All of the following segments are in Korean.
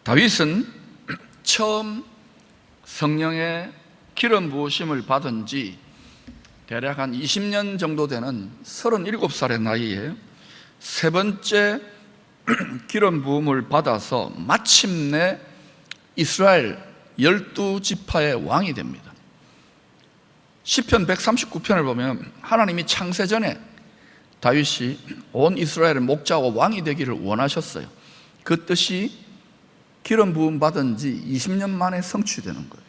다윗은 처음 성령의 기름 부으심을 받은 지 대략 한 20년 정도 되는 37살의 나이에 세 번째 기름 부음을 받아서 마침내 이스라엘 12지파의 왕이 됩니다. 시편 139편을 보면 하나님이 창세 전에 다윗이 온 이스라엘의 목자와 왕이 되기를 원하셨어요. 그 뜻이 기름 부음 받은 지 20년 만에 성취되는 거예요.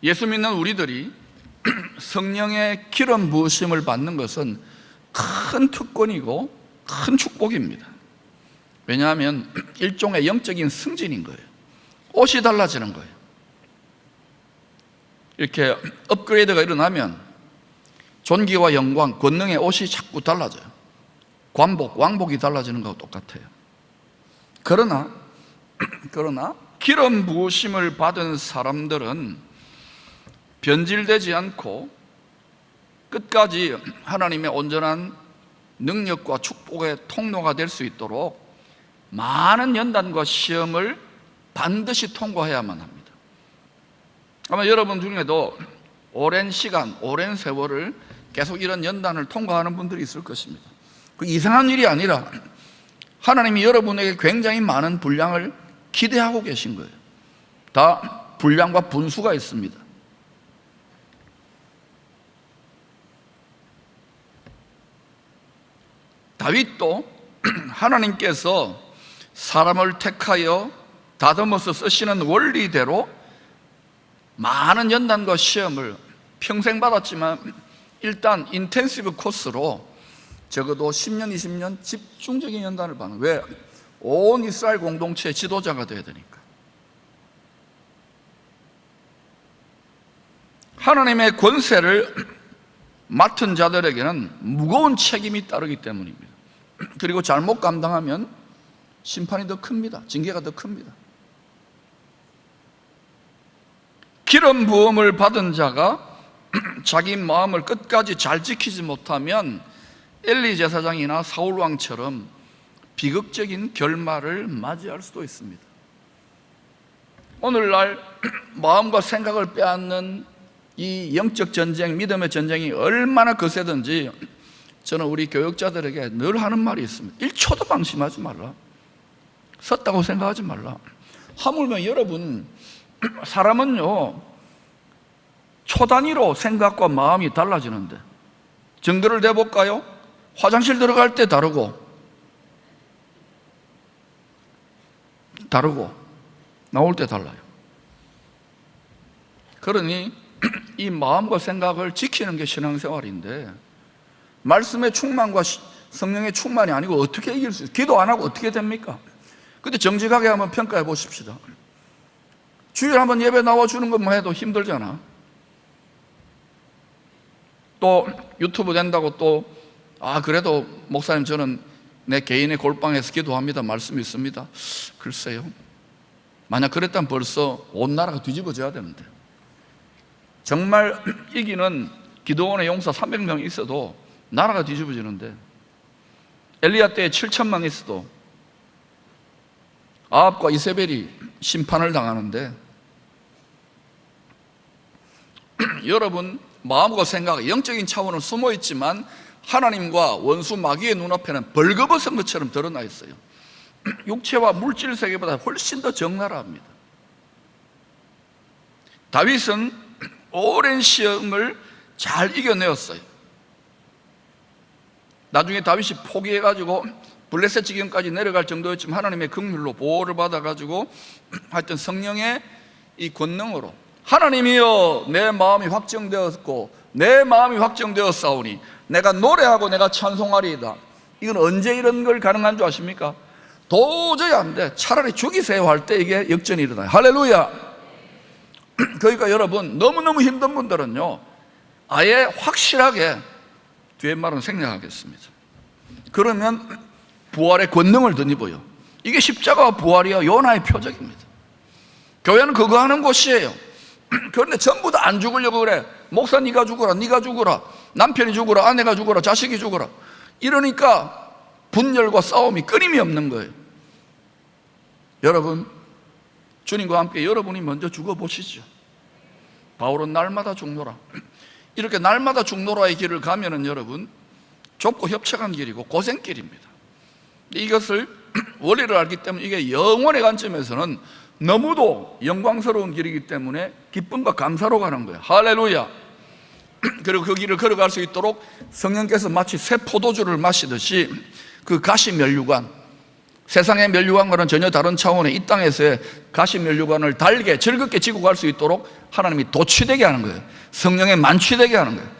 예수 믿는 우리들이 성령의 기름 부으심을 받는 것은 큰 특권이고 큰 축복입니다. 왜냐하면 일종의 영적인 승진인 거예요. 옷이 달라지는 거예요. 이렇게 업그레이드가 일어나면 존귀와 영광, 권능의 옷이 자꾸 달라져요. 관복, 왕복이 달라지는 거하고 똑같아요. 그러나 기름 부으심을 받은 사람들은 변질되지 않고 끝까지 하나님의 온전한 능력과 축복의 통로가 될 수 있도록 많은 연단과 시험을 반드시 통과해야만 합니다. 아마 여러분 중에도 오랜 시간, 오랜 세월을 계속 이런 연단을 통과하는 분들이 있을 것입니다. 그 이상한 일이 아니라 하나님이 여러분에게 굉장히 많은 분량을 기대하고 계신 거예요. 다 분량과 분수가 있습니다. 다윗도 하나님께서 사람을 택하여 다듬어서 쓰시는 원리대로 많은 연단과 시험을 평생 받았지만 일단 인텐시브 코스로 적어도 10년, 20년 집중적인 연단을 받는. 왜? 온 이스라엘 공동체의 지도자가 되어야 되니까. 하나님의 권세를 맡은 자들에게는 무거운 책임이 따르기 때문입니다. 그리고 잘못 감당하면 심판이 더 큽니다. 징계가 더 큽니다. 기름 부음을 받은 자가 자기 마음을 끝까지 잘 지키지 못하면 엘리 제사장이나 사울 왕처럼 비극적인 결말을 맞이할 수도 있습니다. 오늘날 마음과 생각을 빼앗는 이 영적 전쟁, 믿음의 전쟁이 얼마나 거세든지 저는 우리 교육자들에게 늘 하는 말이 있습니다. 1초도 방심하지 말라. 섰다고 생각하지 말라. 하물며 여러분, 사람은요 초 단위로 생각과 마음이 달라지는데 증거를 대볼까요? 화장실 들어갈 때 다르고 나올 때 달라요. 그러니 이 마음과 생각을 지키는 게 신앙생활인데 말씀의 충만과 성령의 충만이 아니고 어떻게 이길 수 있어요? 기도 안 하고 어떻게 됩니까? 근데 정직하게 한번 평가해 보십시다. 주일에 한번 예배 나와주는 것만 해도 힘들잖아. 또 유튜브 된다고 또 그래도 목사님 저는 내 개인의 골방에서 기도합니다 말씀이 있습니다. 글쎄요, 만약 그랬다면 벌써 온 나라가 뒤집어져야 되는데, 정말 이기는 기도원의 용사 300명 있어도 나라가 뒤집어지는데, 엘리야 때에 7천만 있어도 아합과 이세벨이 심판을 당하는데, 여러분 마음과 생각, 영적인 차원은 숨어 있지만 하나님과 원수 마귀의 눈앞에는 벌거벗은 것처럼 드러나 있어요. 육체와 물질 세계보다 훨씬 더 적나라합니다. 다윗은 오랜 시험을 잘 이겨내었어요. 나중에 다윗이 포기해가지고 블레셋 지경까지 내려갈 정도였지만 하나님의 긍휼로 보호를 받아가지고 하여튼 성령의 이 권능으로 하나님이여 내 마음이 확정되었고 내 마음이 확정되었사오니 내가 노래하고 내가 찬송하리이다. 이건 언제 이런 걸 가능한 줄 아십니까? 도저히 안 돼. 차라리 죽이세요 할 때 이게 역전이 일어나요. 할렐루야. 그러니까 여러분 너무너무 힘든 분들은요 아예 확실하게 뒤에 말은 생략하겠습니다. 그러면 부활의 권능을 덧입어요. 이게 십자가와 부활이요 요나의 표적입니다. 교회는 그거 하는 곳이에요. 그런데 전부 다 안 죽으려고 그래. 목사 네가 죽어라, 네가 죽어라, 남편이 죽어라, 아내가 죽어라, 자식이 죽어라. 이러니까 분열과 싸움이 끊임이 없는 거예요. 여러분, 주님과 함께 여러분이 먼저 죽어보시죠. 바울은 날마다 죽노라. 이렇게 날마다 죽노라의 길을 가면은 여러분, 좁고 협착한 길이고 고생길입니다. 이것을 원리를 알기 때문에 이게 영원의 관점에서는 너무도 영광스러운 길이기 때문에 기쁨과 감사로 가는 거예요. 할렐루야. 그리고 그 길을 걸어갈 수 있도록 성령께서 마치 새 포도주를 마시듯이 그 가시 면류관, 세상의 면류관과는 전혀 다른 차원의 이 땅에서의 가시 면류관을 달게 즐겁게 지고 갈 수 있도록 하나님이 도취되게 하는 거예요. 성령에 만취되게 하는 거예요.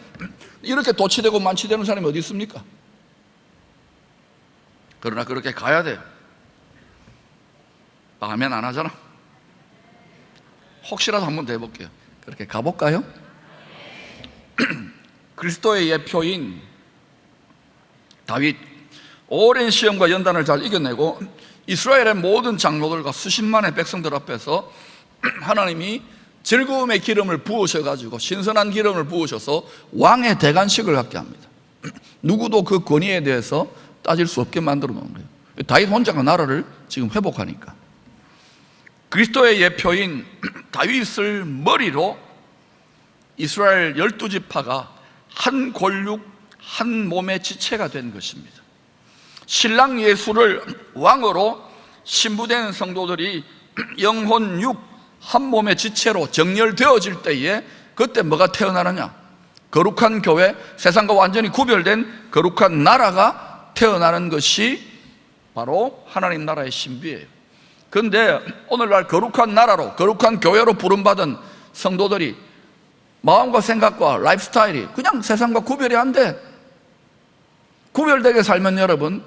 이렇게 도취되고 만취되는 사람이 어디 있습니까? 그러나 그렇게 가야 돼요. 아멘 안 하잖아. 혹시라도 한번 더 해볼게요. 그렇게 가볼까요? 그리스도의 예표인 다윗, 오랜 시험과 연단을 잘 이겨내고 이스라엘의 모든 장로들과 수십만의 백성들 앞에서 하나님이 즐거움의 기름을 부으셔가지고 신선한 기름을 부으셔서 왕의 대관식을 갖게 합니다. 누구도 그 권위에 대해서 따질 수 없게 만들어 놓은 거예요. 다윗 혼자가 나라를 지금 회복하니까. 그리스도의 예표인 다윗을 머리로 이스라엘 12지파가 한 골육 한 몸의 지체가 된 것입니다. 신랑 예수를 왕으로 신부된 성도들이 영혼 육 한 몸의 지체로 정렬되어질 때에 그때 뭐가 태어나느냐? 거룩한 교회, 세상과 완전히 구별된 거룩한 나라가 태어나는 것이 바로 하나님 나라의 신비예요. 그런데 오늘날 거룩한 나라로, 거룩한 교회로 부름받은 성도들이 마음과 생각과 라이프 스타일이 그냥 세상과 구별이 안 돼. 구별되게 살면 여러분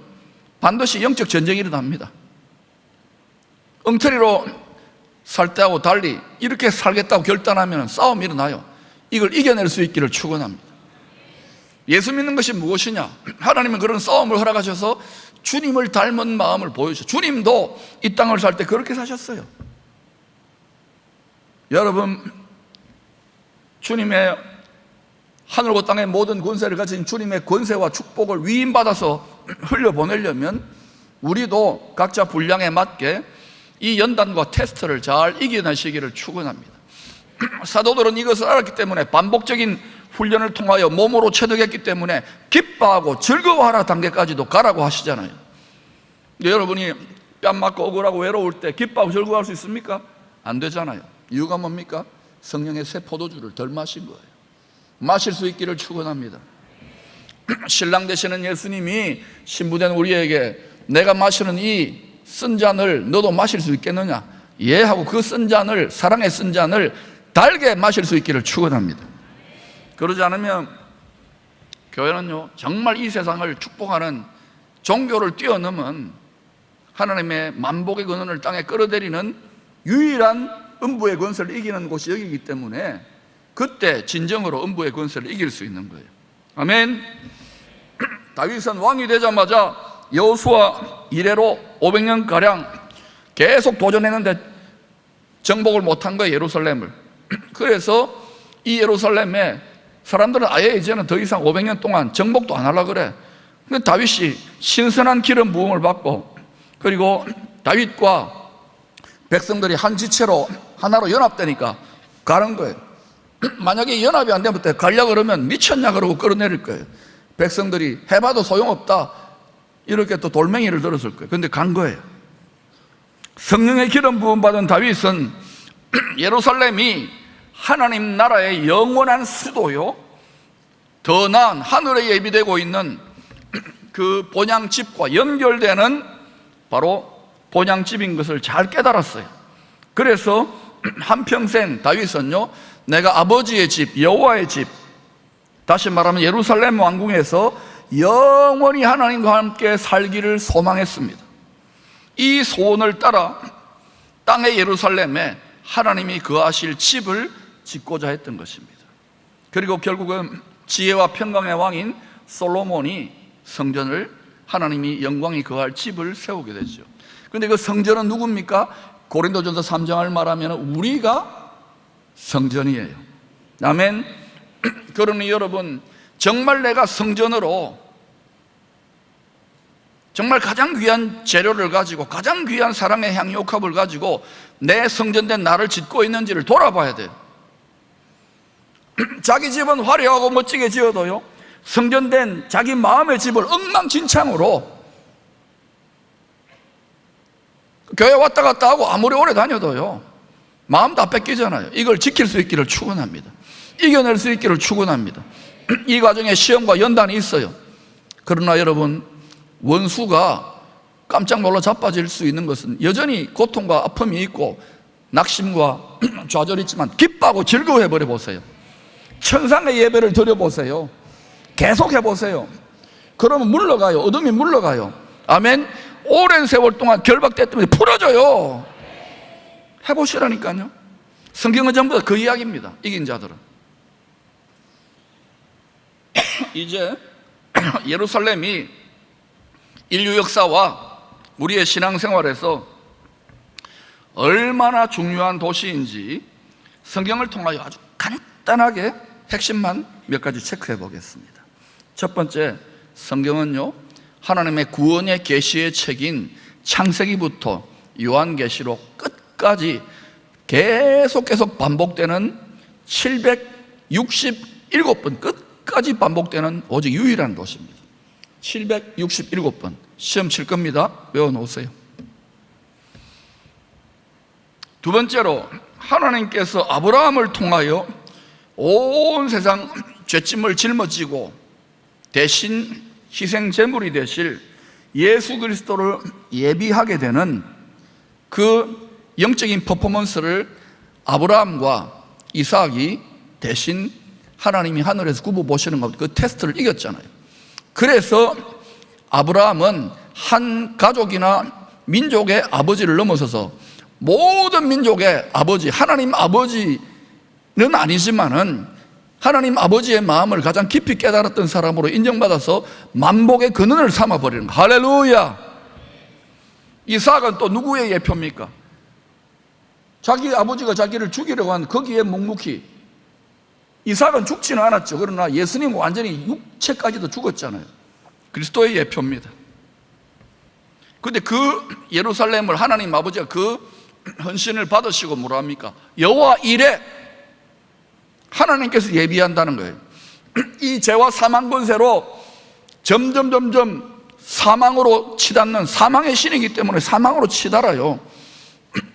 반드시 영적 전쟁이 일어납니다. 엉터리로 살 때하고 달리 이렇게 살겠다고 결단하면 싸움이 일어나요. 이걸 이겨낼 수 있기를 축원합니다. 예수 믿는 것이 무엇이냐? 하나님은 그런 싸움을 허락하셔서 주님을 닮은 마음을 보여주셔. 주님도 이 땅을 살 때 그렇게 사셨어요. 여러분, 주님의 하늘과 땅의 모든 권세를 가진 주님의 권세와 축복을 위임받아서 흘려보내려면 우리도 각자 분량에 맞게 이 연단과 테스트를 잘 이겨내시기를 축원합니다. 사도들은 이것을 알았기 때문에 반복적인 훈련을 통하여 몸으로 체득했기 때문에 기뻐하고 즐거워하라 단계까지도 가라고 하시잖아요. 여러분이 뺨 맞고 억울하고 외로울 때 기뻐하고 즐거워할 수 있습니까? 안 되잖아요. 이유가 뭡니까? 성령의 새 포도주를 덜 마신 거예요. 마실 수 있기를 축원합니다. 신랑 되시는 예수님이 신부된 우리에게 내가 마시는 이 쓴 잔을 너도 마실 수 있겠느냐? 예 하고 그 쓴 잔을, 사랑의 쓴 잔을 달게 마실 수 있기를 축원합니다. 그러지 않으면 교회는요 정말 이 세상을 축복하는 종교를 뛰어넘은 하나님의 만복의 근원을 땅에 끌어들이는 유일한 음부의 권세를 이기는 곳이 여기이기 때문에 그때 진정으로 음부의 권세를 이길 수 있는 거예요. 아멘. 다윗은 왕이 되자마자 여호수아 이래로 500년가량 계속 도전했는데 정복을 못한 거예요, 예루살렘을. 그래서 이 예루살렘에 사람들은 아예 이제는 더 이상 500년 동안 정복도 안 하려고 그래. 근데 다윗이 신선한 기름 부음을 받고 그리고 다윗과 백성들이 한 지체로 하나로 연합되니까 가는 거예요. 만약에 연합이 안 되면 가려고 그러면 미쳤냐 그러고 끌어내릴 거예요. 백성들이 해봐도 소용없다 이렇게 또 돌멩이를 들었을 거예요. 그런데 간 거예요. 성령의 기름 부음 받은 다윗은 예루살렘이 하나님 나라의 영원한 수도요, 더 나은 하늘에 예비되고 있는 그 본향집과 연결되는 바로 본향집인 것을 잘 깨달았어요. 그래서 한평생 다윗은요 내가 아버지의 집 여호와의 집, 다시 말하면 예루살렘 왕궁에서 영원히 하나님과 함께 살기를 소망했습니다. 이 소원을 따라 땅의 예루살렘에 하나님이 거하실 집을 짓고자 했던 것입니다. 그리고 결국은 지혜와 평강의 왕인 솔로몬이 성전을, 하나님이 영광이 거할 집을 세우게 되죠. 그런데 그 성전은 누굽니까? 고린도전서 3장을 말하면 우리가 성전이에요. 아멘. 그러니 여러분 정말 내가 성전으로 정말 가장 귀한 재료를 가지고 가장 귀한 사랑의 향유옥합을 가지고 내 성전된 나를 짓고 있는지를 돌아봐야 돼요. 자기 집은 화려하고 멋지게 지어도요, 성전된 자기 마음의 집을 엉망진창으로 교회 왔다 갔다 하고 아무리 오래 다녀도요 마음 다 뺏기잖아요. 이걸 지킬 수 있기를 축원합니다. 이겨낼 수 있기를 축원합니다. 이 과정에 시험과 연단이 있어요. 그러나 여러분, 원수가 깜짝 놀라 자빠질 수 있는 것은 여전히 고통과 아픔이 있고 낙심과 좌절이 있지만 기뻐하고 즐거워해버려 보세요. 천상의 예배를 드려보세요. 계속 해보세요. 그러면 물러가요. 어둠이 물러가요. 아멘. 오랜 세월 동안 결박됐더니 풀어져요. 해보시라니까요. 성경은 전부 다 그 이야기입니다. 이긴 자들은. 이제 예루살렘이 인류 역사와 우리의 신앙생활에서 얼마나 중요한 도시인지 성경을 통하여 아주 간단하게 핵심만 몇 가지 체크해 보겠습니다. 첫 번째, 성경은요 하나님의 구원의 계시의 책인 창세기부터 요한계시록 끝까지 계속 반복되는 767번 끝까지 반복되는 오직 유일한 도시입니다. 767번. 시험 칠 겁니다. 외워놓으세요. 두 번째로, 하나님께서 아브라함을 통하여 온 세상 죄짐을 짊어지고 대신 희생 제물이 되실 예수 그리스도를 예비하게 되는 그 영적인 퍼포먼스를 아브라함과 이삭이 대신 하나님이 하늘에서 굽어 보시는 것, 그 테스트를 이겼잖아요. 그래서 아브라함은 한 가족이나 민족의 아버지를 넘어서서 모든 민족의 아버지, 하나님 아버지는 아니지만은 하나님 아버지의 마음을 가장 깊이 깨달았던 사람으로 인정받아서 만복의 근원을 삼아버리는 거예요. 할렐루야. 이삭은 또 누구의 예표입니까? 자기 아버지가 자기를 죽이려고 한 거기에 묵묵히. 이삭은 죽지는 않았죠. 그러나 예수님은 완전히 육체까지도 죽었잖아요. 그리스도의 예표입니다. 그런데 그 예루살렘을 하나님 아버지가 그 헌신을 받으시고 뭐라 합니까? 여호와 이레, 하나님께서 예비한다는 거예요. 이 죄와 사망 권세로 점점 사망으로 치닫는 사망의 신이기 때문에 사망으로 치달아요.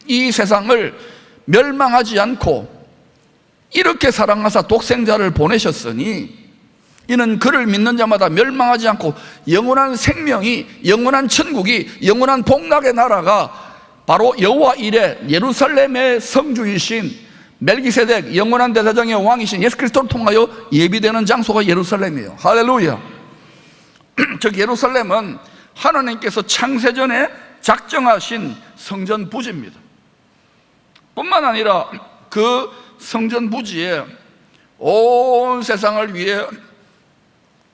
이 세상을 멸망하지 않고 이렇게 사랑하사 독생자를 보내셨으니 이는 그를 믿는 자마다 멸망하지 않고 영원한 생명이, 영원한 천국이, 영원한 복락의 나라가 바로 여호와 이레, 예루살렘의 성주이신 멜기세덱, 영원한 대제사장의 왕이신 예수 그리스도를 통하여 예비되는 장소가 예루살렘이에요. 할렐루야. 즉 예루살렘은 하나님께서 창세전에 작정하신 성전 부지입니다. 뿐만 아니라 그 성전 부지에 온 세상을 위해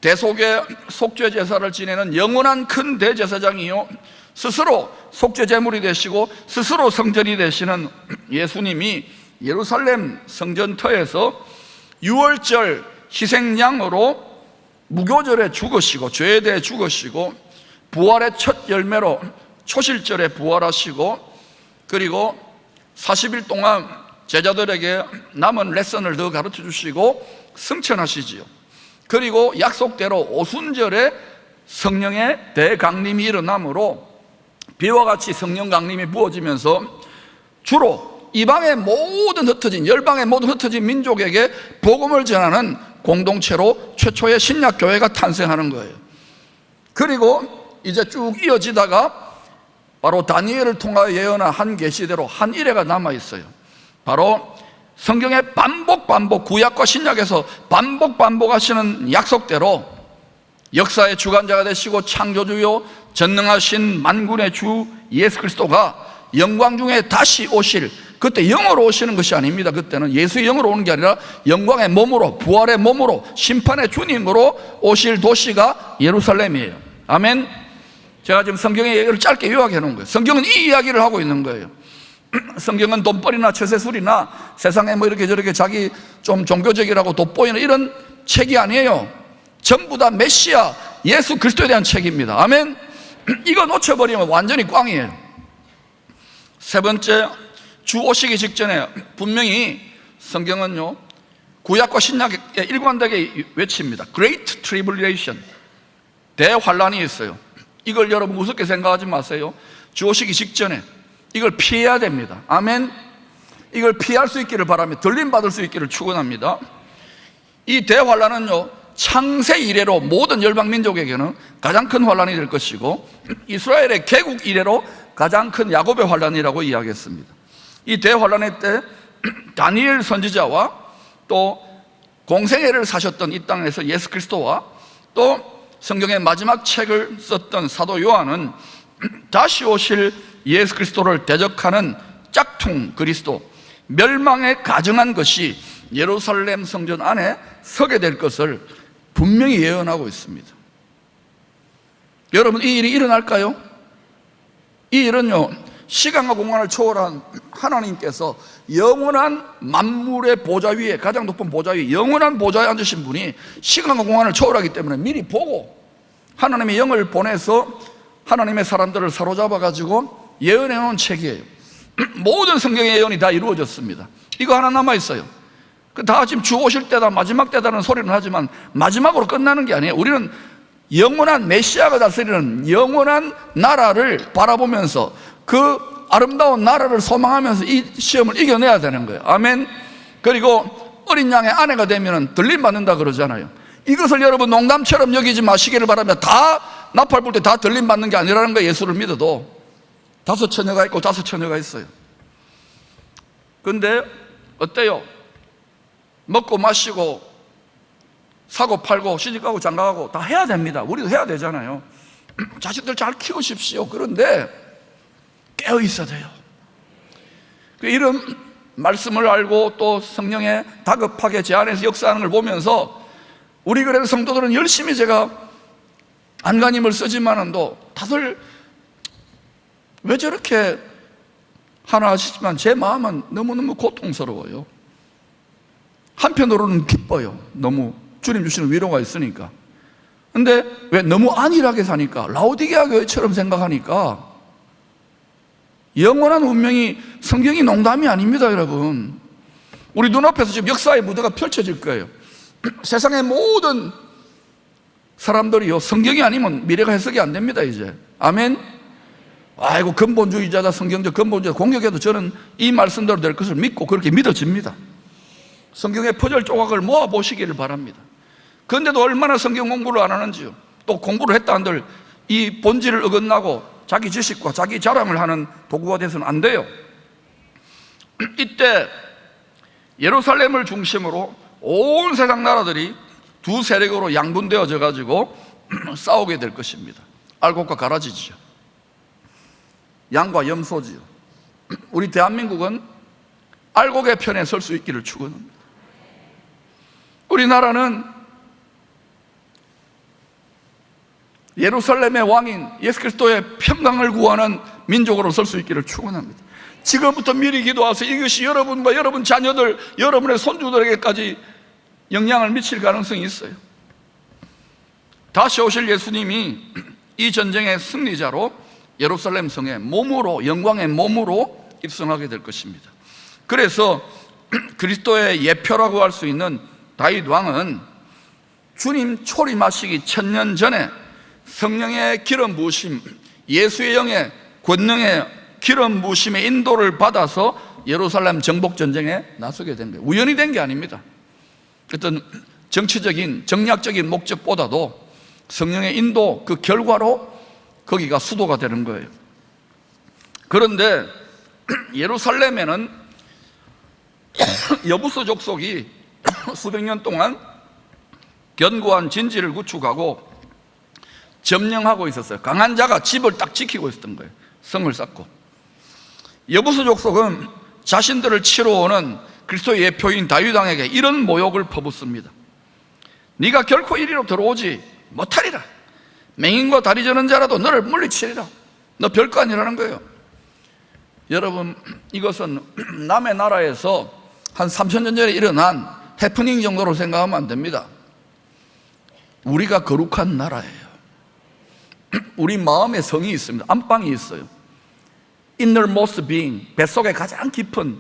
대속의 속죄 제사를 지내는 영원한 큰 대제사장이요, 스스로 속죄 제물이 되시고 스스로 성전이 되시는 예수님이 예루살렘 성전터에서 유월절 희생양으로 무교절에 죽으시고 죄에 대해 죽으시고 부활의 첫 열매로 초실절에 부활하시고 그리고 40일 동안 제자들에게 남은 레슨을 더 가르쳐 주시고 승천하시지요. 그리고 약속대로 오순절에 성령의 대강림이 일어나므로 비와 같이 성령 강림이 부어지면서 주로 이방의 모든 흩어진, 열방의 모든 흩어진 민족에게 복음을 전하는 공동체로 최초의 신약 교회가 탄생하는 거예요. 그리고 이제 쭉 이어지다가 바로 다니엘을 통하여 예언한 한 계시대로 한 이래가 남아 있어요. 바로 성경의 반복 구약과 신약에서 반복하시는 약속대로 역사의 주관자가 되시고 창조주요 전능하신 만군의 주 예수 그리스도가 영광 중에 다시 오실, 그때 영으로 오시는 것이 아닙니다. 그때는 예수의 영으로 오는 게 아니라 영광의 몸으로, 부활의 몸으로, 심판의 주님으로 오실 도시가 예루살렘이에요. 아멘. 제가 지금 성경의 얘기를 짧게 요약해 놓은 거예요. 성경은 이 이야기를 하고 있는 거예요. 성경은 돈벌이나 처세술이나 세상에 뭐 이렇게 저렇게 자기 좀 종교적이라고 돋보이는 이런 책이 아니에요. 전부 다 메시아 예수 그리스도에 대한 책입니다. 아멘. 이거 놓쳐버리면 완전히 꽝이에요. 세 번째, 주 오시기 직전에 분명히 성경은요, 구약과 신약에 일관되게 외칩니다. Great Tribulation, 대환란이 있어요. 이걸 여러분 우습게 생각하지 마세요. 주 오시기 직전에 이걸 피해야 됩니다. 아멘. 이걸 피할 수 있기를 바라며 들림 받을 수 있기를 축원합니다. 이 대환란은요, 창세 이래로 모든 열방 민족에게는 가장 큰 환란이 될 것이고, 이스라엘의 개국 이래로 가장 큰 야곱의 환란이라고 이야기했습니다. 이 대환란의 때 다니엘 선지자와 또 공생애를 사셨던 이 땅에서 예수 그리스도와 또 성경의 마지막 책을 썼던 사도 요한은 다시 오실 예수 그리스도를 대적하는 짝퉁 그리스도, 멸망에 가증한 것이 예루살렘 성전 안에 서게 될 것을 분명히 예언하고 있습니다. 여러분, 이 일이 일어날까요? 이 일은요, 시간과 공간을 초월한 하나님께서 영원한 만물의 보좌 위에, 가장 높은 보좌 위에 영원한 보좌에 앉으신 분이 시간과 공간을 초월하기 때문에 미리 보고 하나님의 영을 보내서 하나님의 사람들을 사로잡아 가지고 예언해 놓은 책이에요. 모든 성경의 예언이 다 이루어졌습니다. 이거 하나 남아있어요. 다 지금 주 오실 때다, 마지막 때다는 소리는 하지만 마지막으로 끝나는 게 아니에요. 우리는 영원한 메시아가 다스리는 영원한 나라를 바라보면서 그 아름다운 나라를 소망하면서 이 시험을 이겨내야 되는 거예요. 아멘. 그리고 어린 양의 아내가 되면 들림 받는다 그러잖아요. 이것을 여러분 농담처럼 여기지 마시기를 바라며, 다 나팔 불 때 다 들림 받는 게 아니라는 거예요. 예수를 믿어도 5 처녀가 있고 5 처녀가 있어요. 근데 어때요? 먹고 마시고 사고 팔고 시집가고 장가가고 다 해야 됩니다. 우리도 해야 되잖아요. 자식들 잘 키우십시오. 그런데 깨어 있어야 돼요. 이런 말씀을 알고 또 성령에 다급하게 제 안에서 역사하는 걸 보면서 우리 그래도 성도들은 열심히, 제가 안간힘을 쓰지만은도 다들 왜 저렇게 하나 하시지만 제 마음은 너무너무 고통스러워요. 한편으로는 기뻐요. 너무 주님 주시는 위로가 있으니까. 근데 왜 너무 안일하게 사니까, 라오디게아 교회처럼 생각하니까 영원한 운명이, 성경이 농담이 아닙니다. 여러분, 우리 눈앞에서 지금 역사의 무대가 펼쳐질 거예요. 세상의 모든 사람들이요, 성경이 아니면 미래가 해석이 안 됩니다. 이제 아멘. 아이고 근본주의자다, 성경적 근본주의자 공격해도 저는 이 말씀대로 될 것을 믿고 그렇게 믿어집니다. 성경의 퍼즐 조각을 모아보시기를 바랍니다. 그런데도 얼마나 성경 공부를 안 하는지요. 또 공부를 했다 한들 이 본질을 어긋나고 자기 지식과 자기 자랑을 하는 도구가 돼서는 안 돼요. 이때 예루살렘을 중심으로 온 세상 나라들이 두 세력으로 양분되어져 가지고 싸우게 될 것입니다. 알곡과 가라지지요. 양과 염소지요. 우리 대한민국은 알곡의 편에 설 수 있기를 축원합니다. 우리나라는 예루살렘의 왕인 예수 그리스도의 평강을 구하는 민족으로 설 수 있기를 축원합니다. 지금부터 미리 기도하서 이것이 여러분과 여러분 자녀들, 여러분의 손주들에게까지 영향을 미칠 가능성이 있어요. 다시 오실 예수님이 이 전쟁의 승리자로 예루살렘 성에 몸으로, 영광의 몸으로 입성하게 될 것입니다. 그래서 그리스도의 예표라고 할 수 있는 다윗 왕은 주님 초림하시기 1000년 전에 성령의 기름 부으심, 예수의 영의 권능의 기름 부으심의 인도를 받아서 예루살렘 정복 전쟁에 나서게 된 거예요. 우연히 된 게 아닙니다. 어떤 정치적인 정략적인 목적보다도 성령의 인도, 그 결과로 거기가 수도가 되는 거예요. 그런데 예루살렘에는 여부수 족속이 수백 년 동안 견고한 진지를 구축하고 점령하고 있었어요. 강한 자가 집을 딱 지키고 있었던 거예요. 성을 쌓고. 여부수 족속은 자신들을 치러 오는 그리스도의 예표인 다윗 왕에게 이런 모욕을 퍼붓습니다. 네가 결코 이리로 들어오지 못하리라. 맹인과 다리 저는 자라도 너를 물리치리라. 너 별거 아니라는 거예요. 여러분, 이것은 남의 나라에서 한 3000년 전에 일어난 해프닝 정도로 생각하면 안 됩니다. 우리가 거룩한 나라예요. 우리 마음의 성이 있습니다. 안방이 있어요. innermost being, 뱃속의 가장 깊은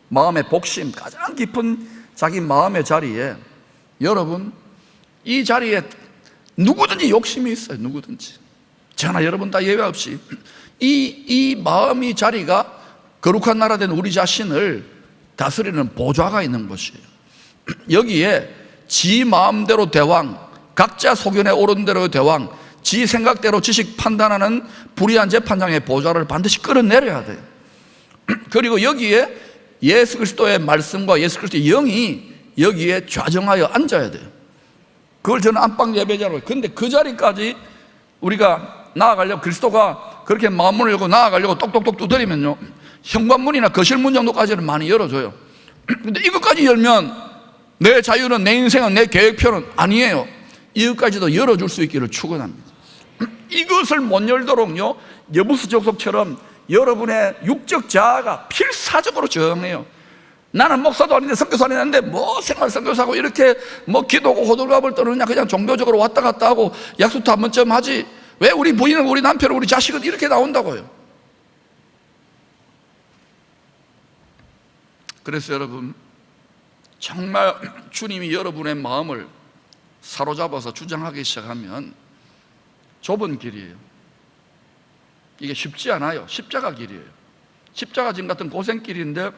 마음의 복심, 가장 깊은 자기 마음의 자리에, 여러분 이 자리에 누구든지 욕심이 있어요. 누구든지, 저나 여러분 다 예외 없이 이 마음의 자리가 거룩한 나라 된 우리 자신을 다스리는 보좌가 있는 곳이에요. 여기에 지 마음대로 대왕, 각자 소견에 오른 대로 대왕, 지 생각대로 지식 판단하는 불의한 재판장의 보좌를 반드시 끌어내려야 돼요. 그리고 여기에 예수 그리스도의 말씀과 예수 그리스도의 영이 여기에 좌정하여 앉아야 돼요. 그걸 저는 안방 예배자라고 해요. 근데 그 자리까지 우리가 나아가려고, 그리스도가 그렇게 마음문을 열고 나아가려고 똑똑똑 두드리면요, 현관문이나 거실문 정도까지는 많이 열어줘요. 근데 이것까지 열면 내 자유는, 내 인생은, 내 계획표는 아니에요. 이것까지도 열어줄 수 있기를 축원합니다. 이것을 못 열도록요, 여부수 족속처럼 여러분의 육적 자아가 필사적으로 저항해요. 나는 목사도 아닌데 선교사 아닌데 뭐 생활 선교사고 이렇게 뭐 기도고 호들갑을 떠느냐, 그냥 종교적으로 왔다 갔다 하고 약속도 한 번쯤 하지, 왜 우리 부인은, 우리 남편은, 우리 자식은 이렇게 나온다고요. 그래서 여러분, 정말 주님이 여러분의 마음을 사로잡아서 주장하기 시작하면 좁은 길이에요. 이게 쉽지 않아요. 십자가 길이에요. 십자가 진 같은 고생길인데,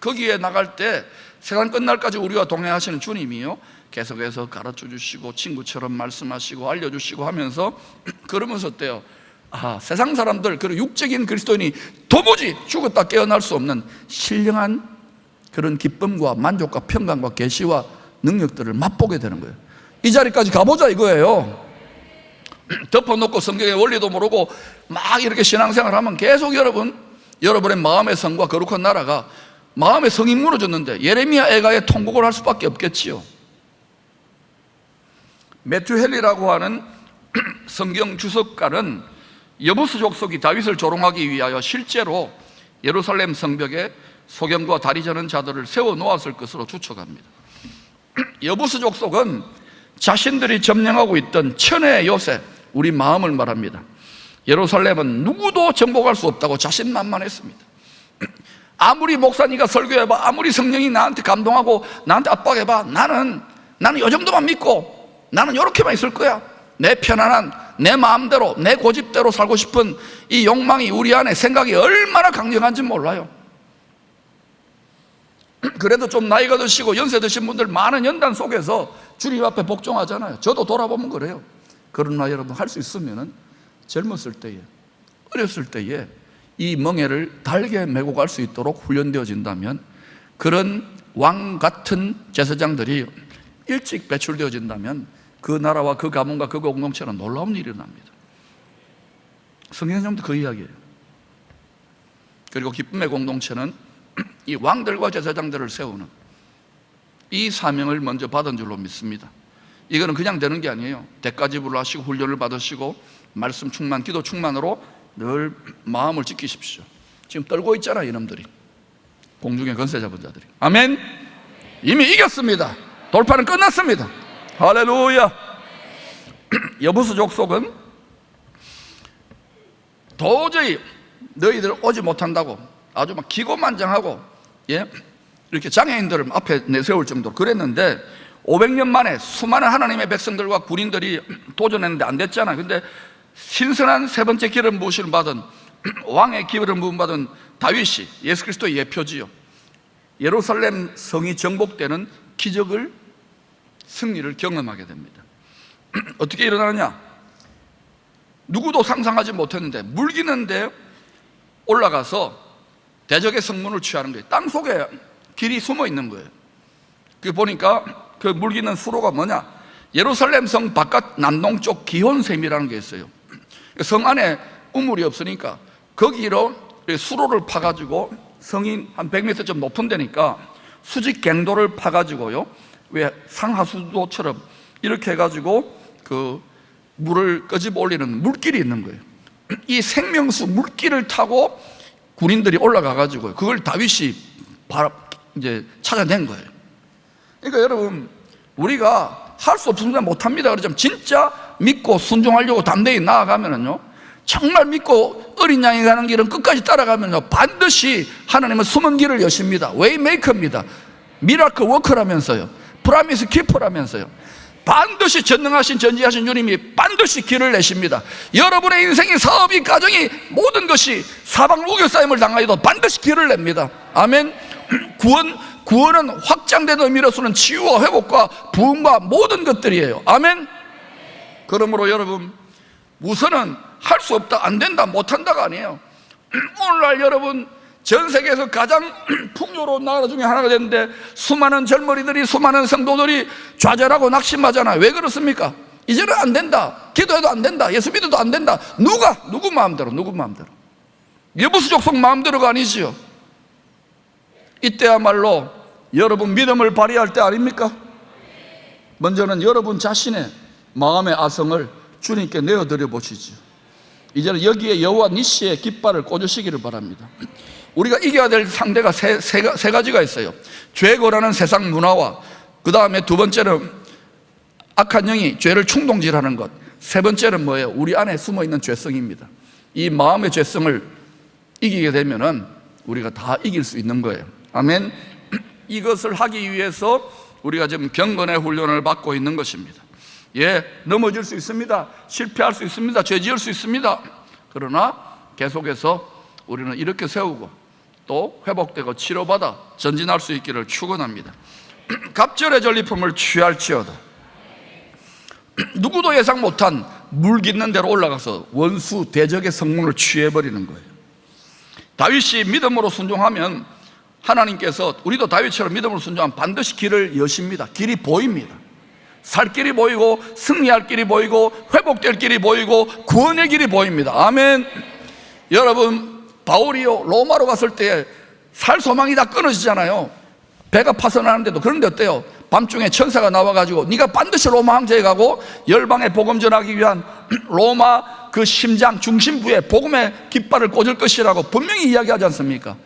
거기에 나갈 때 세상 끝날까지 우리와 동행하시는 주님이요, 계속해서 가르쳐 주시고 친구처럼 말씀하시고 알려주시고 하면서, 그러면서 어때요? 세상 사람들, 그리고 육적인 그리스도인이 도무지 죽었다 깨어날 수 없는 신령한 그런 기쁨과 만족과 평강과 계시와 능력들을 맛보게 되는 거예요. 이 자리까지 가보자 이거예요. 덮어놓고 성경의 원리도 모르고 막 이렇게 신앙생활 하면 계속 여러분의 마음의 성과 거룩한 나라가, 마음의 성이 무너졌는데 예레미야 애가의 통곡을 할 수밖에 없겠지요. 매튜 헨리라고 하는 성경 주석가는 여부수 족속이 다윗을 조롱하기 위하여 실제로 예루살렘 성벽에 소경과 다리 저는 자들을 세워 놓았을 것으로 추측합니다. 여부수 족속은 자신들이 점령하고 있던 천의 요새, 우리 마음을 말합니다. 예루살렘은 누구도 정복할 수 없다고 자신만만했습니다. 아무리 목사니까 설교해봐, 아무리 성령이 나한테 감동하고 나한테 압박해봐, 나는 이 정도만 믿고 나는 이렇게만 있을 거야. 내 편안한, 내 마음대로, 내 고집대로 살고 싶은 이 욕망이 우리 안에, 생각이 얼마나 강력한지 몰라요. 그래도 좀 나이가 드시고 연세 드신 분들 많은 연단 속에서 주님 앞에 복종하잖아요. 저도 돌아보면 그래요. 그러나 여러분, 할 수 있으면 젊었을 때에, 어렸을 때에 이 멍에를 달게 메고 갈 수 있도록 훈련되어진다면, 그런 왕 같은 제사장들이 일찍 배출되어진다면 그 나라와 그 가문과 그 공동체는 놀라운 일이 일어납니다. 성경에도 그 이야기예요. 그리고 기쁨의 공동체는 이 왕들과 제사장들을 세우는 이 사명을 먼저 받은 줄로 믿습니다. 이거는 그냥 되는 게 아니에요. 대가지불을 하시고 훈련을 받으시고 말씀 충만, 기도 충만으로 늘 마음을 지키십시오. 지금 떨고 있잖아요, 이놈들이. 공중의 권세 잡은 자들이. 아멘. 이미 이겼습니다. 돌파는 끝났습니다. 할렐루야. 여부수 족속은 도저히 너희들 오지 못한다고 아주 막 기고만장하고, 이렇게 장애인들을 앞에 내세울 정도로 그랬는데, 500년 만에 수많은 하나님의 백성들과 군인들이 도전했는데 안 됐잖아요. 근데 신선한 세 번째 기름 부으심을 받은, 왕의 기름 부음 받은 다윗이 예수 그리스도의 예표지요. 예루살렘 성이 정복되는 기적을, 승리를 경험하게 됩니다. 어떻게 일어나느냐? 누구도 상상하지 못했는데 물기는데 올라가서 대적의 성문을 취하는 거예요. 땅 속에 길이 숨어 있는 거예요. 그 보니까 그 물기는 수로가 뭐냐? 예루살렘 성 바깥 남동쪽 기혼샘이라는 게 있어요. 성 안에 우물이 없으니까 거기로 수로를 파가지고, 성이 한 100m쯤 높은 데니까 수직 갱도를 파가지고요, 왜 상하수도처럼 이렇게 해가지고 그 물을 끄집어 올리는 물길이 있는 거예요. 이 생명수 물길을 타고 군인들이 올라가가지고 그걸 다윗이 이제 찾아낸 거예요. 그러니까 여러분, 우리가 할 수 없으면 못합니다 그러지만 진짜 믿고 순종하려고 담대히 나아가면은요, 정말 믿고 어린 양이 가는 길은 끝까지 따라가면요, 반드시 하나님은 숨은 길을 여십니다. 웨이메이커입니다. 미라클 워커라면서요, 프라미스 키퍼라면서요. 반드시 전능하신 전지하신 주님이 반드시 길을 내십니다. 여러분의 인생이, 사업이, 가정이, 모든 것이 사방 우겨싸임을 당하여도 반드시 길을 냅니다. 아멘. 구원은 확장된 의미로서는 치유와 회복과 부흥과 모든 것들이에요. 아멘. 그러므로 여러분, 우선은 할 수 없다, 안 된다, 못한다가 아니에요. 오늘날 여러분, 전 세계에서 가장 풍요로운 나라 중에 하나가 됐는데 수많은 젊은이들이, 수많은 성도들이 좌절하고 낙심하잖아요. 왜 그렇습니까? 이제는 안 된다, 기도해도 안 된다, 예수 믿어도 안 된다. 누구 마음대로, 누구 마음대로. 여부수족속 마음대로가 아니지요. 이때야말로 여러분 믿음을 발휘할 때 아닙니까? 먼저는 여러분 자신의 마음의 아성을 주님께 내어드려 보시죠. 이제는 여기에 여호와 니시의 깃발을 꽂으시기를 바랍니다. 우리가 이겨야 될 상대가 세 가지가 있어요. 죄고라는 세상 문화와, 그 다음에 두 번째는 악한 영이 죄를 충동질하는 것, 세 번째는 뭐예요? 우리 안에 숨어있는 죄성입니다. 이 마음의 죄성을 이기게 되면은 우리가 다 이길 수 있는 거예요. 아멘. 이것을 하기 위해서 우리가 지금 경건의 훈련을 받고 있는 것입니다. 예, 넘어질 수 있습니다. 실패할 수 있습니다. 죄 지을 수 있습니다. 그러나 계속해서 우리는 이렇게 세우고 또 회복되고 치료받아 전진할 수 있기를 축원합니다. 갑절의 전리품을 취할지어다. 누구도 예상 못한 물 깃는 대로 올라가서 원수 대적의 성문을 취해버리는 거예요. 다윗이 믿음으로 순종하면 하나님께서, 우리도 다윗처럼 믿음으로 순종하면 반드시 길을 여십니다. 길이 보입니다. 살 길이 보이고, 승리할 길이 보이고, 회복될 길이 보이고, 구원의 길이 보입니다. 아멘. 여러분, 바울이요, 로마로 갔을 때 살 소망이 다 끊어지잖아요. 배가 파선하는데도. 그런데 어때요? 밤중에 천사가 나와가지고 네가 반드시 로마 황제에 가고 열방에 복음 전하기 위한 로마 그 심장 중심부에 복음의 깃발을 꽂을 것이라고 분명히 이야기하지 않습니까?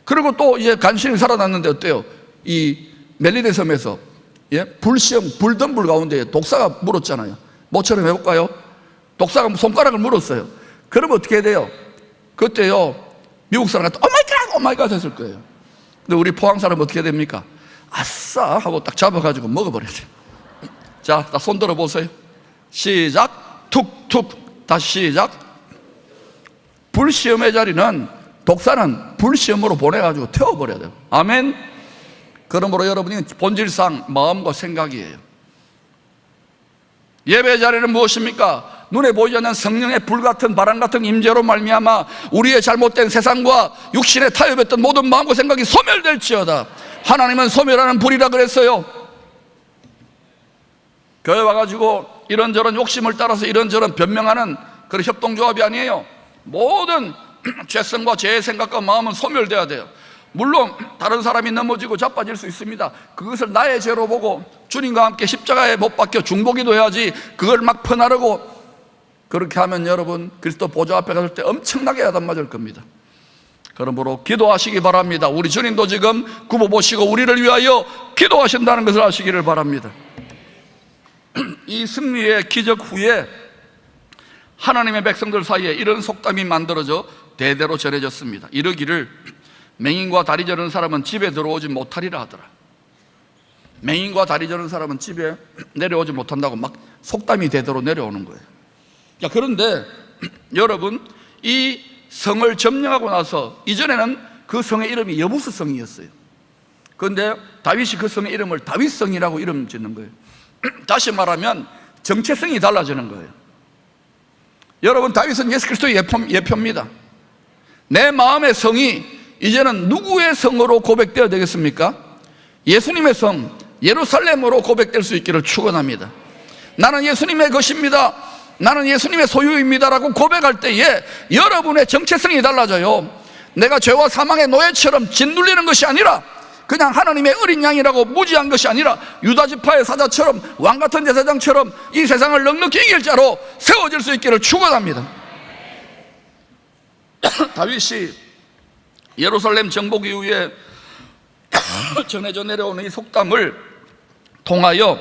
그리고 또 이제 간신히 살아났는데 어때요? 이 멜리데 섬에서, 예? 불덩불 가운데 독사가 물었잖아요. 모처럼 해볼까요? 독사가 손가락을 물었어요. 그러면 어떻게 해야 돼요? 그때요, 미국 사람한테 오마이갓 했을 거예요. 근데 우리 포항 사람은 어떻게 됩니까? 아싸 하고 딱 잡아가지고 먹어버려야 돼요. 자, 다 손 들어보세요. 시작. 툭툭. 다시 시작. 불시험의 자리는, 독사는 불시험으로 보내가지고 태워버려야 돼요. 아멘. 그러므로 여러분이 본질상 마음과 생각이에요. 예배의 자리는 무엇입니까? 눈에 보이지 않는 성령의 불같은 바람같은 임재로 말미암아 우리의 잘못된 세상과 육신에 타협했던 모든 마음과 생각이 소멸될지어다. 하나님은 소멸하는 불이라 그랬어요. 교회 와가지고 이런저런 욕심을 따라서 이런저런 변명하는 그런 협동조합이 아니에요. 모든 죄성과 죄의 생각과 마음은 소멸돼야 돼요. 물론 다른 사람이 넘어지고 자빠질 수 있습니다. 그것을 나의 죄로 보고 주님과 함께 십자가에 못 박혀 중보기도 해야지, 그걸 막 퍼나르고 그렇게 하면 여러분 그리스도 보좌 앞에 갔을 때 엄청나게 야단맞을 겁니다. 그러므로 기도하시기 바랍니다. 우리 주님도 지금 굽어 보시고 우리를 위하여 기도하신다는 것을 아시기를 바랍니다. 이 승리의 기적 후에 하나님의 백성들 사이에 이런 속담이 만들어져 대대로 전해졌습니다. 이르기를 맹인과 다리 저는 사람은 집에 들어오지 못하리라 하더라. 맹인과 다리 저는 사람은 집에 내려오지 못한다고 막 속담이 대대로 내려오는 거예요. 자, 그런데 여러분, 이 성을 점령하고 나서 이전에는 그 성의 이름이 여부스 성이었어요. 그런데 다윗이 그 성의 이름을 다윗성이라고 이름 짓는 거예요. 다시 말하면 정체성이 달라지는 거예요. 여러분, 다윗은 예수 그리스도의 예표입니다. 내 마음의 성이 이제는 누구의 성으로 고백되어야 되겠습니까? 예수님의 성 예루살렘으로 고백될 수 있기를 축원합니다. 나는 예수님의 것입니다, 나는 예수님의 소유입니다라고 고백할 때에 여러분의 정체성이 달라져요. 내가 죄와 사망의 노예처럼 짓눌리는 것이 아니라, 그냥 하나님의 어린 양이라고 무지한 것이 아니라 유다지파의 사자처럼, 왕같은 제사장처럼 이 세상을 넉넉히 이길 자로 세워질 수 있기를 축원합니다. 다윗이 예루살렘 정복 이후에 전해져 내려오는 이 속담을 통하여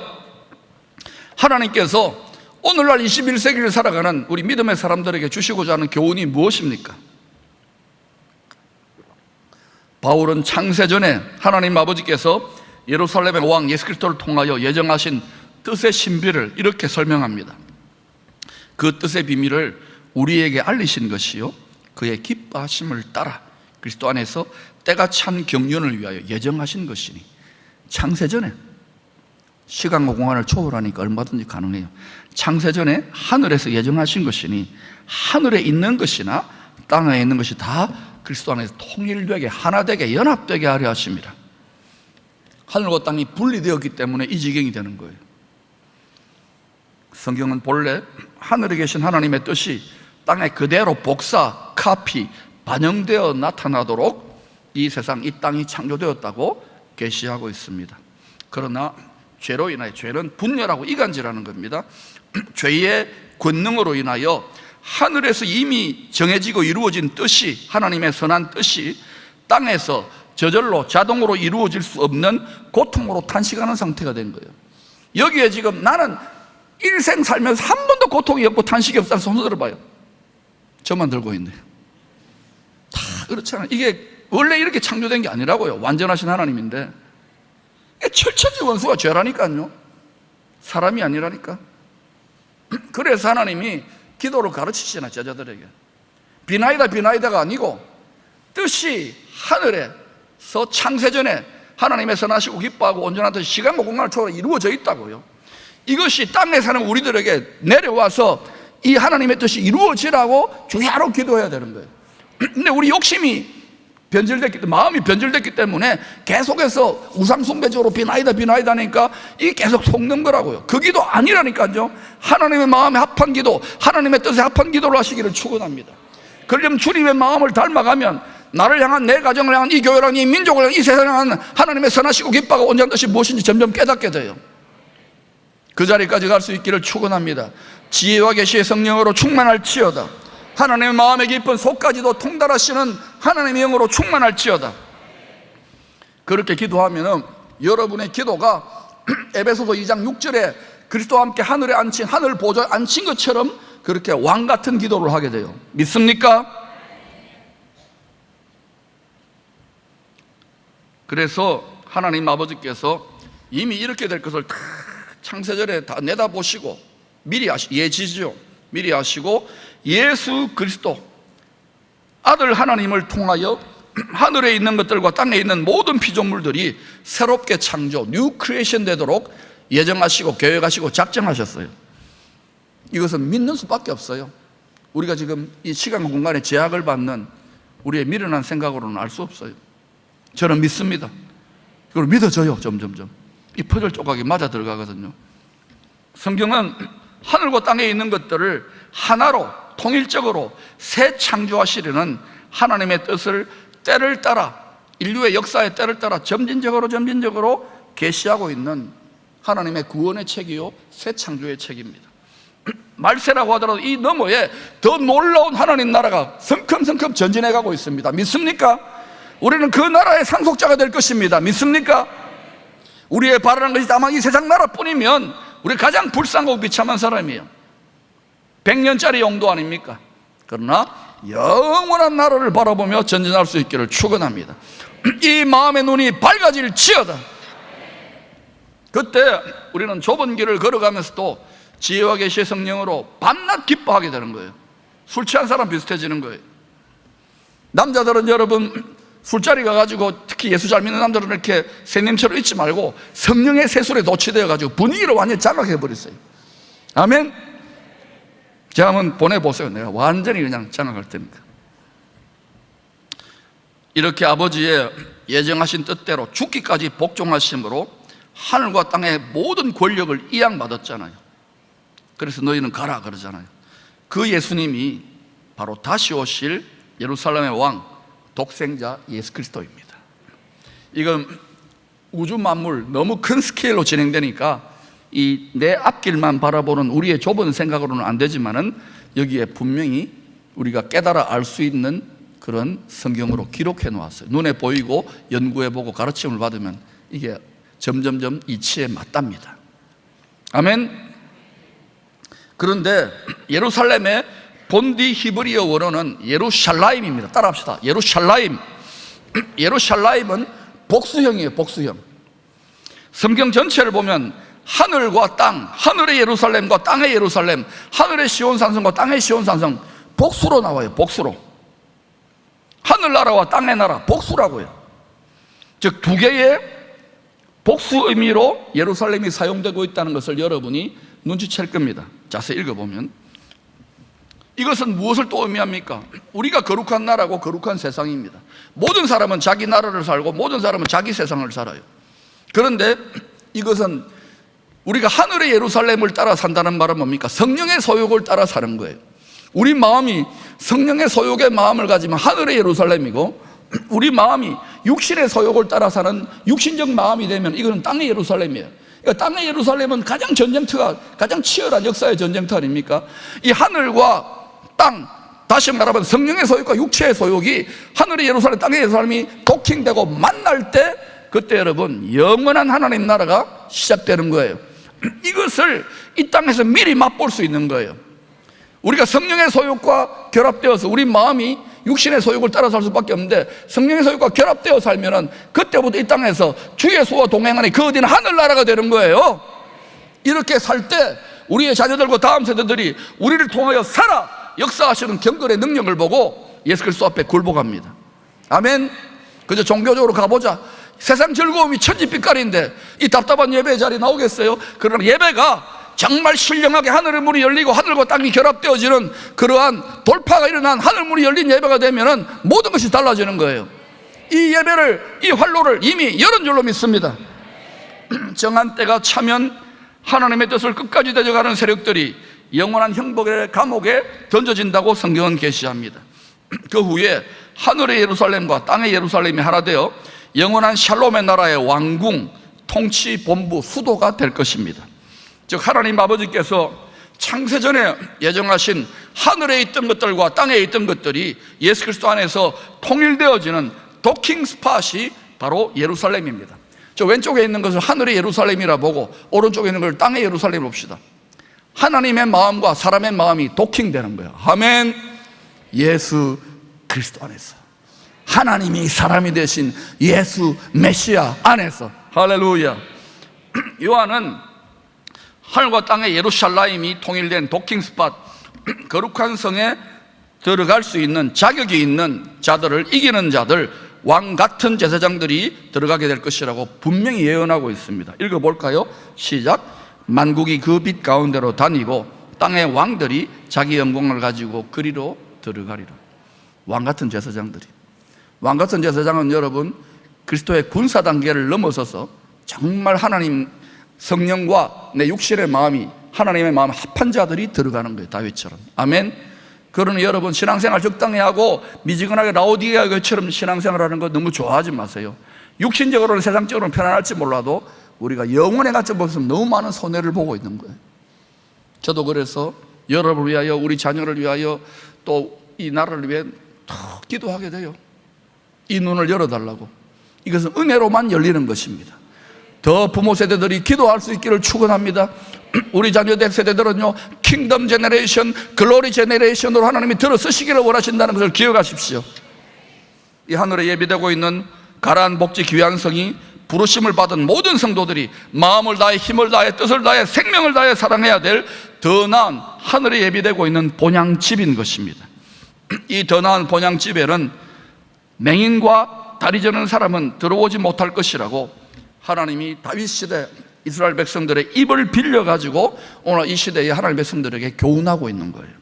하나님께서 오늘날 21세기를 살아가는 우리 믿음의 사람들에게 주시고자 하는 교훈이 무엇입니까? 바울은 창세전에 하나님 아버지께서 예루살렘의 왕 예수 그리스도를 통하여 예정하신 뜻의 신비를 이렇게 설명합니다. 그 뜻의 비밀을 우리에게 알리신 것이요, 그의 기뻐하심을 따라 그리스도 안에서 때가 찬 경륜을 위하여 예정하신 것이니. 창세전에, 시간과 공간을 초월하니까 얼마든지 가능해요. 창세전에 하늘에서 예정하신 것이니 하늘에 있는 것이나 땅에 있는 것이 다 그리스도 안에서 통일되게, 하나 되게, 연합되게 하려 하십니다. 하늘과 땅이 분리되었기 때문에 이 지경이 되는 거예요. 성경은 본래 하늘에 계신 하나님의 뜻이 땅에 그대로 복사, 카피, 반영되어 나타나도록 이 세상, 이 땅이 창조되었다고 계시하고 있습니다. 그러나 죄로 인하여, 죄는 분열하고 이간질하는 겁니다. 죄의 권능으로 인하여 하늘에서 이미 정해지고 이루어진 뜻이, 하나님의 선한 뜻이 땅에서 저절로 자동으로 이루어질 수 없는 고통으로 탄식하는 상태가 된 거예요. 여기에 지금 나는 일생 살면서 한 번도 고통이 없고 탄식이 없다는 손 들어봐요. 저만 들고 있네. 다 그렇잖아요. 이게 원래 이렇게 창조된 게 아니라고요. 완전하신 하나님인데 철천지 원수가 죄라니까요. 사람이 아니라니까. 그래서 하나님이 기도를 가르치시잖아요, 제자들에게. 비나이다 비나이다가 아니고 뜻이 하늘에서 창세전에 하나님의 선하시고 기뻐하고 온전한 뜻이 시간과 공간을 초월해 이루어져 있다고요. 이것이 땅에 사는 우리들에게 내려와서 이 하나님의 뜻이 이루어지라고 주야로 기도해야 되는 거예요. 근데 우리 욕심이 변질됐기 때문에, 마음이 변질됐기 때문에 계속해서 우상숭배적으로 비나이다 비나이다 하니까 이게 계속 속는 거라고요. 그 기도 아니라니까요. 하나님의 마음에 합한 기도, 하나님의 뜻에 합한 기도를 하시기를 축원합니다. 그러려면 주님의 마음을 닮아가면 나를 향한, 내 가정을 향한, 이 교회를 향한, 이 민족을 향한, 이 세상을 향한 하나님의 선하시고 기뻐하고 온전한 뜻이 무엇인지 점점 깨닫게 돼요. 그 자리까지 갈 수 있기를 축원합니다. 지혜와 계시의 성령으로 충만할지어다. 하나님의 마음에 깊은 속까지도 통달하시는 하나님의 영으로 충만할지어다. 그렇게 기도하면 여러분의 기도가 에베소서 2장 6절에 그리스도와 함께 하늘에 앉힌, 하늘 보좌에 앉힌 것처럼 그렇게 왕 같은 기도를 하게 돼요. 믿습니까? 그래서 하나님 아버지께서 이미 이렇게 될 것을 다 창세전에 다 내다보시고 미리 예지죠. 미리 하시고 예수 그리스도 아들 하나님을 통하여 하늘에 있는 것들과 땅에 있는 모든 피조물들이 새롭게 창조, 뉴 크리에이션 되도록 예정하시고 계획하시고 작정하셨어요. 이것은 믿는 수밖에 없어요. 우리가 지금 이 시간과 공간에 제약을 받는 우리의 미련한 생각으로는 알 수 없어요. 저는 믿습니다. 그걸 믿어져요. 점점점 이 퍼즐 조각이 맞아 들어가거든요. 성경은 하늘과 땅에 있는 것들을 하나로 통일적으로 새 창조하시려는 하나님의 뜻을 때를 따라, 인류의 역사의 때를 따라 점진적으로 계시하고 있는 하나님의 구원의 책이요 새 창조의 책입니다. 말세라고 하더라도 이 너머에 더 놀라운 하나님 나라가 성큼성큼 전진해 가고 있습니다. 믿습니까? 우리는 그 나라의 상속자가 될 것입니다. 믿습니까? 우리의 바라는 것이 다만 이 세상 나라뿐이면 우리 가장 불쌍하고 비참한 사람이에요. 100년짜리 용도 아닙니까? 그러나 영원한 나라를 바라보며 전진할 수 있기를 축원합니다. 이 마음의 눈이 밝아질지어다. 그때 우리는 좁은 길을 걸어가면서도 지혜와 계시의 성령으로 밤낮 기뻐하게 되는 거예요. 술 취한 사람 비슷해지는 거예요. 남자들은 여러분 술자리 가가지고 특히 예수 잘 믿는 남자들은 이렇게 새님처럼 있지 말고 성령의 세술에 노치되어가지고 분위기를 완전히 장악해버렸어요. 아멘. 제가 한번 보내보세요. 내가 완전히 그냥 장악할 테니까. 이렇게 아버지의 예정하신 뜻대로 죽기까지 복종하심으로 하늘과 땅의 모든 권력을 이양받았잖아요. 그래서 너희는 가라 그러잖아요. 그 예수님이 바로 다시 오실 예루살렘의 왕 독생자 예수 그리스도입니다. 이건 우주 만물 너무 큰 스케일로 진행되니까 이 내 앞길만 바라보는 우리의 좁은 생각으로는 안 되지만은 여기에 분명히 우리가 깨달아 알 수 있는 그런 성경으로 기록해 놓았어요. 눈에 보이고 연구해 보고 가르침을 받으면 이게 점점점 이치에 맞답니다. 아멘. 그런데 예루살렘의 본디 히브리어 원어는 예루샬라임입니다. 따라합시다. 예루샬라임. 예루샬라임은 복수형이에요. 복수형. 성경 전체를 보면 하늘과 땅, 하늘의 예루살렘과 땅의 예루살렘, 하늘의 시온산성과 땅의 시온산성, 복수로 나와요. 복수로. 하늘나라와 땅의 나라, 복수라고요. 즉 두 개의 복수 의미로 예루살렘이 사용되고 있다는 것을 여러분이 눈치챌 겁니다. 자세히 읽어보면 이것은 무엇을 또 의미합니까? 우리가 거룩한 나라고 거룩한 세상입니다. 모든 사람은 자기 나라를 살고 모든 사람은 자기 세상을 살아요. 그런데 이것은 우리가 하늘의 예루살렘을 따라 산다는 말은 뭡니까? 성령의 소욕을 따라 사는 거예요. 우리 마음이 성령의 소욕의 마음을 가지면 하늘의 예루살렘이고, 우리 마음이 육신의 소욕을 따라 사는 육신적 마음이 되면 이거는 땅의 예루살렘이에요. 그러니까 땅의 예루살렘은 가장 전쟁터가, 가장 치열한 역사의 전쟁터 아닙니까? 이 하늘과 땅, 다시 말하면 성령의 소욕과 육체의 소욕이 하늘의 예루살렘, 땅의 예루살렘이 도킹되고 만날 때, 그때 여러분 영원한 하나님 나라가 시작되는 거예요. 이것을 이 땅에서 미리 맛볼 수 있는 거예요. 우리가 성령의 소욕과 결합되어서 우리 마음이 육신의 소욕을 따라 살 수밖에 없는데, 성령의 소욕과 결합되어 살면은 그때부터 이 땅에서 주 예수와 동행하니 그 어디는 하늘나라가 되는 거예요. 이렇게 살 때 우리의 자녀들과 다음 세대들이 우리를 통하여 살아 역사하시는 경건의 능력을 보고 예수 그리스도 앞에 굴복합니다. 아멘. 그저 종교적으로 가보자. 세상 즐거움이 천지빛깔인데 이 답답한 예배의 자리에 나오겠어요? 그러나 예배가 정말 신령하게 하늘의 문이 열리고 하늘과 땅이 결합되어지는 그러한 돌파가 일어난 하늘문이 열린 예배가 되면은 모든 것이 달라지는 거예요. 이 예배를, 이 활로를 이미 열은 줄로 믿습니다. 정한 때가 차면 하나님의 뜻을 끝까지 되져가는 세력들이 영원한 형벌의 감옥에 던져진다고 성경은 계시합니다. 그 후에 하늘의 예루살렘과 땅의 예루살렘이 하나 되어 영원한 샬롬의 나라의 왕궁, 통치, 본부, 수도가 될 것입니다. 즉 하나님 아버지께서 창세전에 예정하신 하늘에 있던 것들과 땅에 있던 것들이 예수 그리스도 안에서 통일되어지는 도킹 스팟이 바로 예루살렘입니다. 저 왼쪽에 있는 것을 하늘의 예루살렘이라 보고 오른쪽에 있는 걸 땅의 예루살렘 봅시다. 하나님의 마음과 사람의 마음이 도킹되는 거예요. 아멘. 예수 그리스도 안에서, 하나님이 사람이 되신 예수 메시아 안에서. 할렐루야. 요한은 하늘과 땅의 예루살렘이 통일된 도킹 스팟, 거룩한 성에 들어갈 수 있는 자격이 있는 자들을, 이기는 자들, 왕 같은 제사장들이 들어가게 될 것이라고 분명히 예언하고 있습니다. 읽어볼까요? 시작. 만국이 그 빛 가운데로 다니고 땅의 왕들이 자기 영광을 가지고 그리로 들어가리라. 왕 같은 제사장들이. 왕 같은 제사장은 여러분 그리스도의 군사 단계를 넘어서서 정말 하나님 성령과 내 육신의 마음이 하나님의 마음 합한 자들이 들어가는 거예요. 다윗처럼. 아멘. 그러니 여러분 신앙생활 적당히 하고 미지근하게 라오디게아 교회처럼 신앙생활하는 거 너무 좋아하지 마세요. 육신적으로는 세상적으로는 편안할지 몰라도 우리가 영혼의 관점에서 너무 많은 손해를 보고 있는 거예요. 저도 그래서 여러분을 위하여, 우리 자녀를 위하여, 또 이 나라를 위해 더 기도하게 돼요. 이 눈을 열어달라고. 이것은 은혜로만 열리는 것입니다. 더 부모 세대들이 기도할 수 있기를 축원합니다. 우리 자녀들 세대들은요, 킹덤 제너레이션, 글로리 제너레이션으로 하나님이 들어서시기를 원하신다는 것을 기억하십시오. 이 하늘에 예비되고 있는 가라한 복지 귀한 성이 부르심을 받은 모든 성도들이 마음을 다해, 힘을 다해, 뜻을 다해, 생명을 다해 사랑해야 될 더 나은 하늘에 예비되고 있는 본향집인 것입니다. 이 더 나은 본향집에는 맹인과 다리 저는 사람은 들어오지 못할 것이라고 하나님이 다윗 시대 이스라엘 백성들의 입을 빌려가지고 오늘 이 시대의 하나님의 백성들에게 교훈하고 있는 거예요.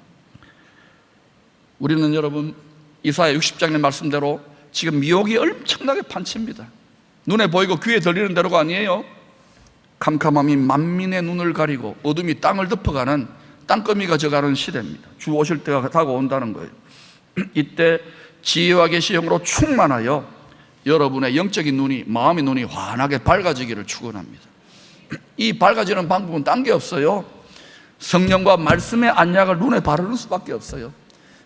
우리는 여러분 이사야 60장의 말씀대로 지금 미혹이 엄청나게 판칩니다. 눈에 보이고 귀에 들리는 대로가 아니에요. 캄캄함이 만민의 눈을 가리고 어둠이 땅을 덮어가는, 땅거미가 져가는 시대입니다. 주 오실 때가 다가온다는 거예요. 이때 지혜와 계시 영으로 충만하여 여러분의 영적인 눈이, 마음의 눈이 환하게 밝아지기를 축원합니다. 이 밝아지는 방법은 딴 게 없어요. 성령과 말씀의 안약을 눈에 바르는 수밖에 없어요.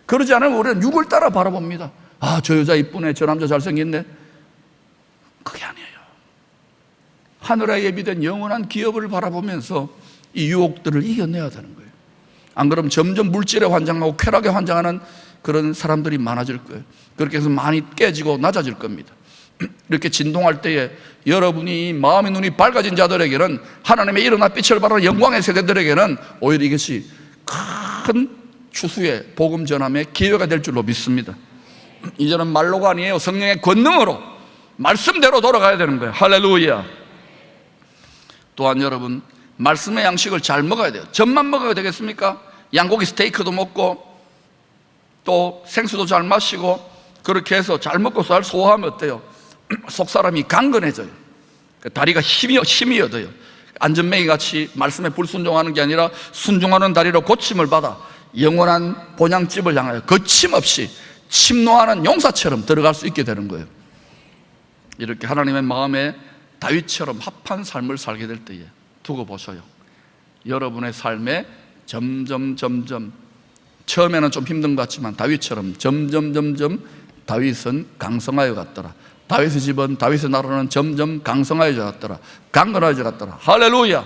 그러지 않으면 우리는 육을 따라 바라봅니다. 아, 저 여자 이쁘네, 저 남자 잘생겼네. 그게 아니에요. 하늘에 예비된 영원한 기업을 바라보면서 이 유혹들을 이겨내야 되는 거예요. 안 그러면 점점 물질에 환장하고 쾌락에 환장하는 그런 사람들이 많아질 거예요. 그렇게 해서 많이 깨지고 낮아질 겁니다. 이렇게 진동할 때에 여러분이 마음의 눈이 밝아진 자들에게는, 하나님의 일어나 빛을 발하는 영광의 세대들에게는 오히려 이것이 큰 추수의 복음 전함의 기회가 될 줄로 믿습니다. 이제는 말로가 아니에요. 성령의 권능으로 말씀대로 돌아가야 되는 거예요. 할렐루야. 또한 여러분, 말씀의 양식을 잘 먹어야 돼요. 젖만 먹어야 되겠습니까? 양고기 스테이크도 먹고 또 생수도 잘 마시고 그렇게 해서 잘 먹고 잘 소화하면 어때요? 속사람이 강건해져요. 다리가 힘이 얻어요. 안전뱅이 같이 말씀에 불순종하는 게 아니라 순종하는 다리로 고침을 받아 영원한 본향집을 향하여 거침없이 침노하는 용사처럼 들어갈 수 있게 되는 거예요. 이렇게 하나님의 마음에 다윗처럼 합한 삶을 살게 될 때에 두고 보셔요. 여러분의 삶에 점점 처음에는 좀 힘든 것 같지만 다윗처럼 점점 다윗은 강성하여 갔더라. 다윗의 집은, 다윗의 나라는 점점 강성하여 갔더라. 강건하여 갔더라. 할렐루야.